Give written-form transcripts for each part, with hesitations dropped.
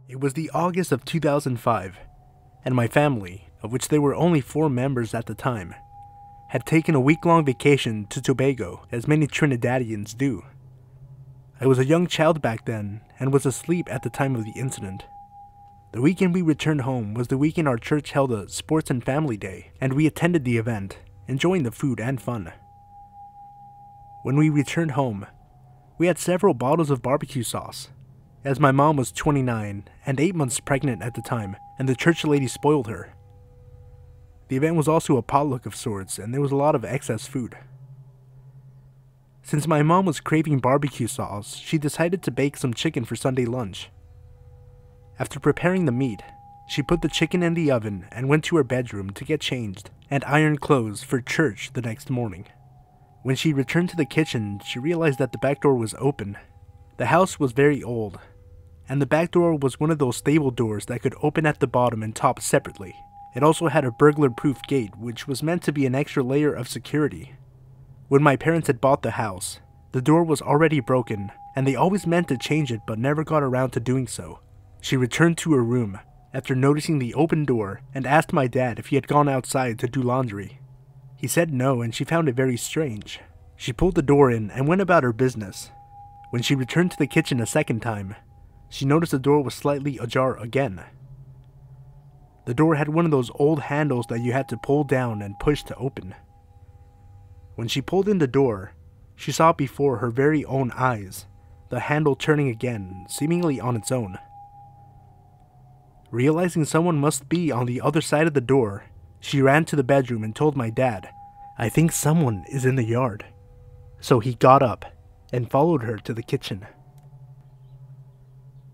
It was the August of 2005, and my family, of which there were only 4 members at the time, had taken a week-long vacation to Tobago, as many Trinidadians do. I was a young child back then, and was asleep at the time of the incident. The weekend we returned home was the weekend our church held a sports and family day, and we attended the event, enjoying the food and fun. When we returned home, we had several bottles of barbecue sauce, as my mom was 29 and 8 months pregnant at the time, and the church lady spoiled her. The event was also a potluck of sorts, and there was a lot of excess food. Since my mom was craving barbecue sauce, she decided to bake some chicken for Sunday lunch. After preparing the meat, she put the chicken in the oven and went to her bedroom to get changed and iron clothes for church the next morning. When she returned to the kitchen, she realized that the back door was open. The house was very old, and the back door was one of those stable doors that could open at the bottom and top separately. It also had a burglar-proof gate, which was meant to be an extra layer of security. When my parents had bought the house, the door was already broken, and they always meant to change it but never got around to doing so. She returned to her room after noticing the open door and asked my dad if he had gone outside to do laundry. He said no, and she found it very strange. She pulled the door in and went about her business. When she returned to the kitchen a second time, she noticed the door was slightly ajar again. The door had one of those old handles that you had to pull down and push to open. When she pulled in the door, she saw before her very own eyes the handle turning again, seemingly on its own. Realizing someone must be on the other side of the door, she ran to the bedroom and told my dad, "I think someone is in the yard." So he got up and followed her to the kitchen.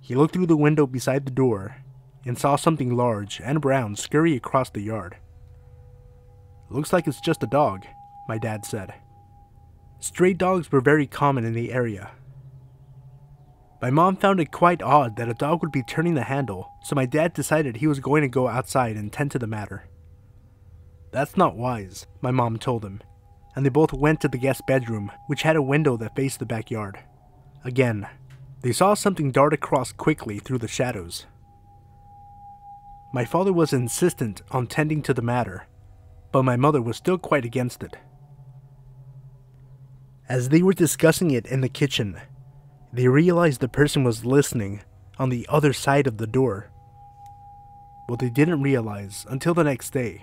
He looked through the window beside the door and saw something large and brown scurry across the yard. "Looks like it's just a dog," my dad said. Stray dogs were very common in the area. My mom found it quite odd that a dog would be turning the handle, so my dad decided he was going to go outside and tend to the matter. "That's not wise," my mom told him, and they both went to the guest bedroom, which had a window that faced the backyard. Again, they saw something dart across quickly through the shadows. My father was insistent on tending to the matter, but my mother was still quite against it. As they were discussing it in the kitchen, they realized the person was listening on the other side of the door. What they didn't realize until the next day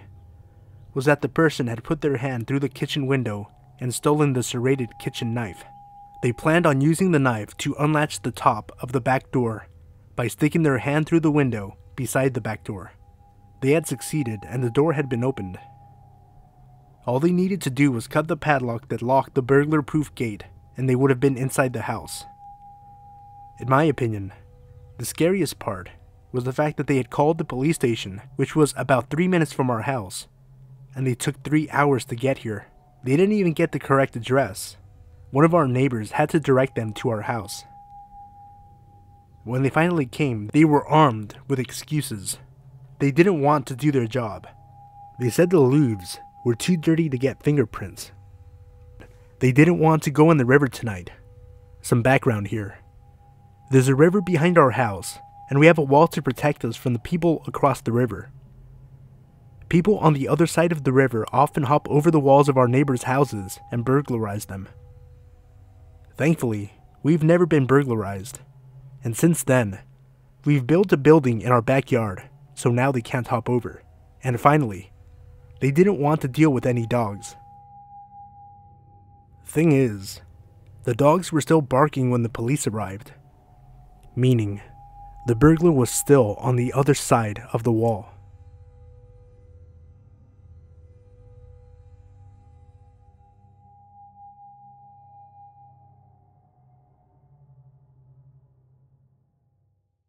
was that the person had put their hand through the kitchen window and stolen the serrated kitchen knife. They planned on using the knife to unlatch the top of the back door by sticking their hand through the window beside the back door. They had succeeded, and the door had been opened. All they needed to do was cut the padlock that locked the burglar-proof gate, and they would have been inside the house. In my opinion, the scariest part was the fact that they had called the police station, which was about 3 minutes from our house, and they took 3 hours to get here. They didn't even get the correct address. One of our neighbors had to direct them to our house. When they finally came, they were armed with excuses. They didn't want to do their job. They said the Louvres were too dirty to get fingerprints. They didn't want to go in the river tonight. Some background here. There's a river behind our house, and we have a wall to protect us from the people across the river. People on the other side of the river often hop over the walls of our neighbors' houses and burglarize them. Thankfully, we've never been burglarized, and since then, we've built a building in our backyard, so now they can't hop over. And finally, they didn't want to deal with any dogs. Thing is, the dogs were still barking when the police arrived, meaning the burglar was still on the other side of the wall.